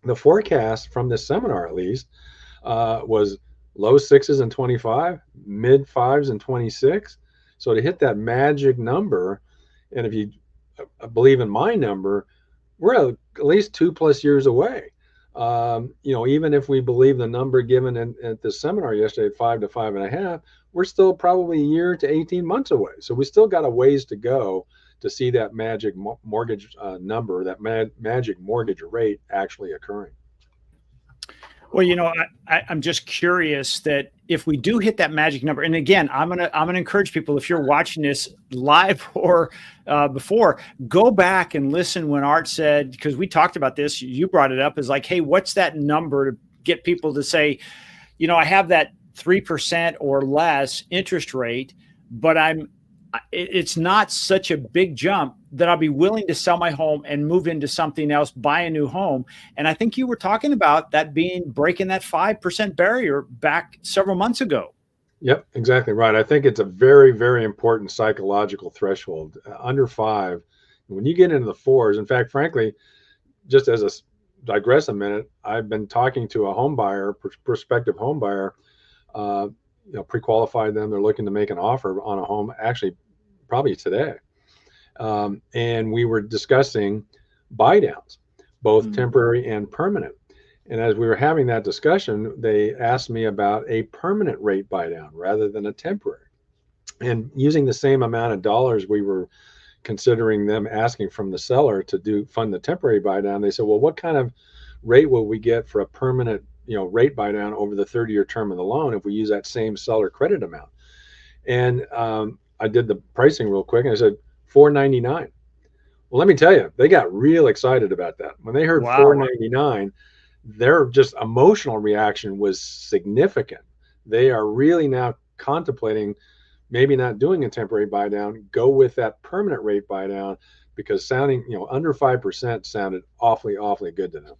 The forecast from this seminar, at least, was low sixes in 25, mid fives in 26. So to hit that magic number, and if you believe in my number, we're at least 2+ years away. Even if we believe the number given at the seminar yesterday, 5 to 5.5, we're still probably a year to 18 months away. So we still got a ways to go to see that magic mortgage number, that magic mortgage rate actually occurring. Well, I'm just curious that if we do hit that magic number, and again, I'm gonna encourage people, if you're watching this live or before, go back and listen when Art said, because we talked about this, you brought it up, is like, hey, what's that number to get people to say, I have that 3% or less interest rate, but it's not such a big jump that I'll be willing to sell my home and move into something else, buy a new home. And I think you were talking about that being breaking that 5% barrier back several months ago. Yep, exactly right. I think it's a very, very important psychological threshold. Under five, when you get into the fours, in fact, frankly, just as a digress a minute, I've been talking to a home buyer, prospective home buyer, pre-qualified them. They're looking to make an offer on a home, actually, probably today. And we were discussing buy downs, both temporary and permanent. And as we were having that discussion, they asked me about a permanent rate buy down rather than a temporary. And using the same amount of dollars we were considering them asking from the seller to fund the temporary buy down, they said, well, what kind of rate will we get for a permanent rate buy down over the 30-year term of the loan if we use that same seller credit amount? And I did the pricing real quick, and I said $499. Well, let me tell you, they got real excited about that. When they heard Wow. $499, their just emotional reaction was significant. They are really now contemplating maybe not doing a temporary buy down, go with that permanent rate buy down, because sounding, under 5% sounded awfully, awfully good to them.